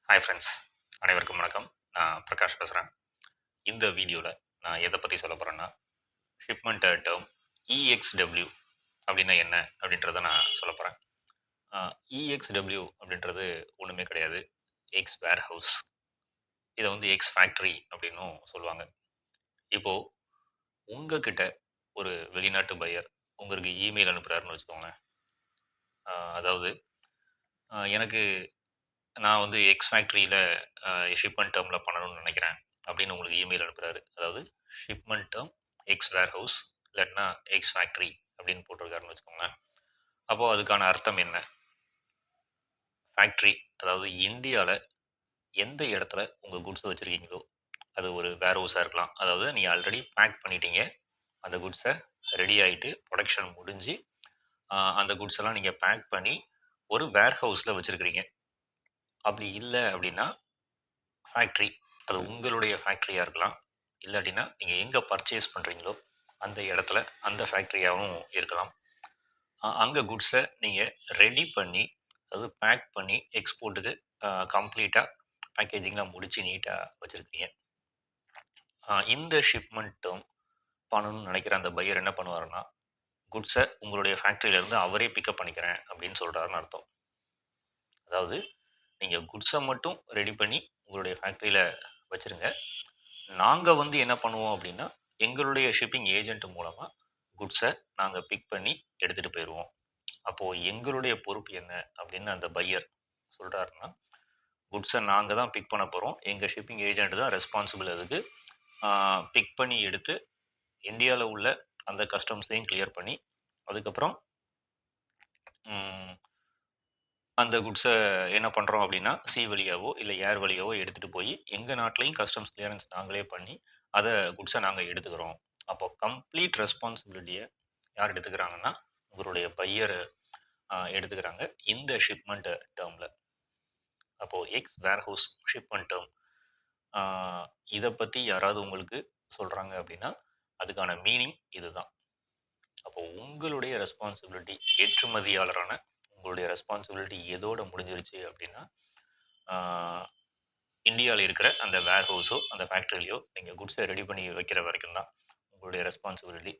Hi friends, அனைவருக்கும் வணக்கம். நான் பிரகாஷ் பேசுகிறேன். இந்த வீடியோவில் நான் எதை பற்றி சொல்ல போகிறேன்னா, ஷிப்மெண்ட் டேர்ம் இஎக்ஸ்டபிள்யூ அப்படின்னா என்ன அப்படின்றத நான் சொல்ல போகிறேன். இஎக்ஸ்டபிள்யூ அப்படின்றது ஒன்றுமே கிடையாது. எக்ஸ் வேர் ஹவுஸ். இதை வந்து எக்ஸ் ஃபேக்ட்ரி அப்படின்னும் சொல்லுவாங்க. இப்போது உங்ககிட்ட ஒரு வெளிநாட்டு பையர் உங்களுக்கு இமெயில் அனுப்புகிறாருன்னு வச்சுக்கோங்களேன். அதாவது எனக்கு நான் வந்து எக்ஸ் ஃபேக்ட்ரியில் ஷிப்மெண்ட் டேர்மில் பண்ணணும்னு நினைக்கிறேன் அப்படின்னு உங்களுக்கு இமெயில் அனுப்புகிறாரு. அதாவது ஷிப்மெண்ட் டேர்ம் எக்ஸ் வேர் ஹவுஸ் இல்லைன்னா எக்ஸ் ஃபேக்ட்ரி அப்படின்னு போட்டிருக்காருன்னு வச்சுக்கோங்களேன். அப்போது அதுக்கான அர்த்தம் என்ன? ஃபேக்ட்ரி, அதாவது இந்தியாவில் எந்த இடத்துல உங்கள் குட்ஸை வச்சுருக்கீங்களோ அது ஒரு வேர் ஹவுஸாக இருக்கலாம். அதாவது நீங்கள் ஆல்ரெடி பேக் பண்ணிட்டீங்க, அந்த குட்ஸை ரெடி ஆகிட்டு ப்ரொடக்ஷன் முடிஞ்சு அந்த குட்ஸ் எல்லாம் நீங்கள் பேக் பண்ணி ஒரு வேர் ஹவுஸில் வச்சுருக்கிறீங்க. அப்படி இல்லை அப்படின்னா ஃபேக்ட்ரி, அது உங்களுடைய ஃபேக்ட்ரியாக இருக்கலாம். இல்லாட்டினா நீங்கள் எங்கே பர்ச்சேஸ் பண்ணுறீங்களோ அந்த இடத்துல அந்த ஃபேக்ட்ரியாகவும் இருக்கலாம். அங்கே குட்ஸை நீங்கள் ரெடி பண்ணி, அதாவது பேக் பண்ணி எக்ஸ்போர்ட்டுக்கு கம்ப்ளீட்டாக பேக்கேஜிங்லாம் முடித்து நீட்டாக வச்சுருக்கீங்க. இந்த ஷிப்மெண்ட்டும் பண்ணணும்னு நினைக்கிற அந்த பையர் என்ன பண்ணுவாருன்னா, குட்ஸை உங்களுடைய ஃபேக்ட்ரியிலேருந்து அவரே பிக்கப் பண்ணிக்கிறேன் அப்படின்னு சொல்கிறாருன்னு அர்த்தம். அதாவது நீங்கள் குட்ஸை மட்டும் ரெடி பண்ணி உங்களுடைய ஃபேக்ட்ரியில் வச்சுருங்க. நாங்கள் வந்து என்ன பண்ணுவோம் அப்படின்னா, எங்களுடைய ஷிப்பிங் ஏஜென்ட் மூலமாக குட்ஸை நாங்கள் பிக் பண்ணி எடுத்துகிட்டு போயிடுவோம். அப்போது எங்களுடைய பொறுப்பு என்ன அப்படின்னு அந்த பையர் சொல்கிறாருன்னா, குட்ஸை நாங்கள் தான் பிக் பண்ண போகிறோம், எங்கள் ஷிப்பிங் ஏஜென்ட் தான் ரெஸ்பான்சிபிள். அதுக்கு பிக் பண்ணி எடுத்து இந்தியாவில் உள்ள அந்த கஸ்டம்ஸையும் கிளியர் பண்ணி அதுக்கப்புறம் அந்த குட்ஸை என்ன பண்ணுறோம் அப்படின்னா, சி வழியாவோ இல்லை ஏர் வழியாவோ எடுத்துகிட்டு போய் எங்கள் நாட்டிலையும் கஸ்டம்ஸ் கிளியரன்ஸ் நாங்களே பண்ணி அதை குட்ஸை நாங்கள் எடுத்துக்கிறோம். அப்போது கம்ப்ளீட் ரெஸ்பான்சிபிலிட்டியை யார் எடுத்துக்கிறாங்கன்னா, உங்களுடைய பையர் எடுத்துக்கிறாங்க இந்த ஷிப்மெண்ட் டேர்மில். அப்போது எக்ஸ் வேர் ஹவுஸ் ஷிப்மெண்ட் டேர்ம் இதை பற்றி யாராவது உங்களுக்கு சொல்கிறாங்க அப்படின்னா அதுக்கான மீனிங் இதுதான். அப்போது உங்களுடைய ரெஸ்பான்சிபிலிட்டி, ஏற்றுமதியாளரான உங்களுடைய ரெஸ்பான்சிபிலிட்டி எதோட முடிஞ்சிருச்சு அப்படின்னா, இந்தியாவில் இருக்கிற அந்த வேர் ஹவுஸோ அந்த ஃபேக்ட்ரிலையோ நீங்கள் குட்ஸை ரெடி பண்ணி வைக்கிற வரைக்கும் தான் உங்களுடைய ரெஸ்பான்சிபிலிட்டி.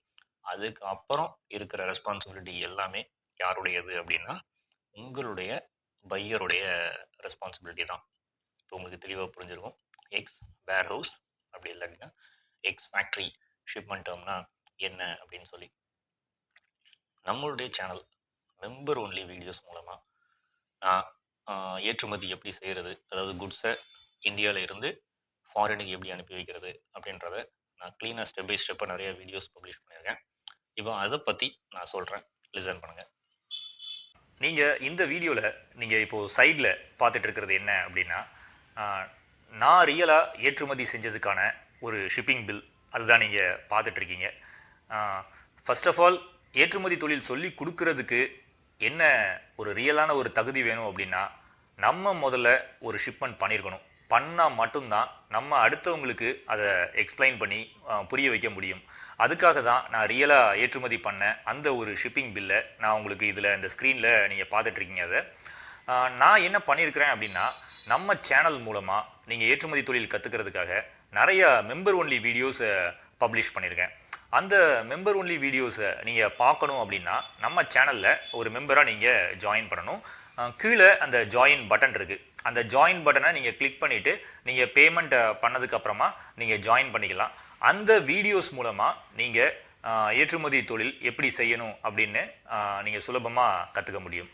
அதுக்கு அப்புறம் இருக்கிற ரெஸ்பான்சிபிலிட்டி எல்லாமே யாருடையது அப்படின்னா உங்களுடைய பையருடைய ரெஸ்பான்சிபிலிட்டி தான். இப்போ உங்களுக்கு தெளிவாக புரிஞ்சிருக்கும். எக்ஸ் வேர் ஹவுஸ் அப்படி இல்லைன்னா எக்ஸ் ஃபேக்ட்ரி ஷிப்மெண்ட் டேர்ம்னா என்ன அப்படின்னு சொல்லி. நம்மளுடைய சேனல் மெம்பர் ஒன்லி வீடியோஸ் மூலமாக நான் ஏற்றுமதி எப்படி செய்கிறது, அதாவது குட்ஸை இந்தியாவில் இருந்து ஃபாரினுக்கு எப்படி அனுப்பி வைக்கிறது அப்படின்றத நான் க்ளீனாக ஸ்டெப் பை ஸ்டெப்பாக நிறைய வீடியோஸ் பப்ளிஷ் பண்ணியிருக்கேன். இப்போ அதை பற்றி நான் சொல்கிறேன், லிசன் பண்ணுங்கள். நீங்கள் இந்த வீடியோவில் நீங்கள் இப்போது சைடில் பார்த்துட்டு இருக்கிறது என்ன அப்படின்னா, நான் ரியலாக ஏற்றுமதி செஞ்சதுக்கான ஒரு ஷிப்பிங் பில் அதுதான் நீங்கள் பார்த்துட்ருக்கீங்க. ஃபர்ஸ்ட் ஆஃப் ஆல், ஏற்றுமதி தொழில் சொல்லி கொடுக்கறதுக்கு என்ன ஒரு ரியலான ஒரு தகுதி வேணும் அப்படின்னா, நம்ம முதல்ல ஒரு ஷிப்மெண்ட் பண்ணியிருக்கணும். பண்ணால் மட்டும்தான் நம்ம அடுத்தவங்களுக்கு அதை எக்ஸ்பிளைன் பண்ணி புரிய வைக்க முடியும். அதுக்காக தான் நான் ரியலாக ஏற்றுமதி பண்ண அந்த ஒரு ஷிப்பிங் பில்லை நான் உங்களுக்கு இதில் இந்த ஸ்க்ரீனில் நீங்கள் பார்த்துட்ருக்கீங்க. அதை நான் என்ன பண்ணியிருக்கிறேன் அப்படின்னா, நம்ம சேனல் மூலமாக நீங்கள் ஏற்றுமதி தொழில் கற்றுக்கிறதுக்காக நிறைய மெம்பர் ஒன்லி வீடியோஸை பப்ளிஷ் பண்ணியிருக்கேன். அந்த மெம்பர் ஒன்லி வீடியோஸை நீங்கள் பார்க்கணும் அப்படின்னா நம்ம சேனலில் ஒரு மெம்பராக நீங்கள் ஜாயின் பண்ணணும். கீழே அந்த ஜாயின் பட்டன் இருக்குது. அந்த ஜாயின் பட்டனை நீங்கள் கிளிக் பண்ணிவிட்டு நீங்கள் பேமெண்ட்டை பண்ணதுக்கப்புறமா நீங்கள் ஜாயின் பண்ணிக்கலாம். அந்த வீடியோஸ் மூலமாக நீங்கள் ஏற்றுமதி தொழில் எப்படி செய்யணும் அப்படின்னு நீங்கள் சுலபமாக கற்றுக்க முடியும்.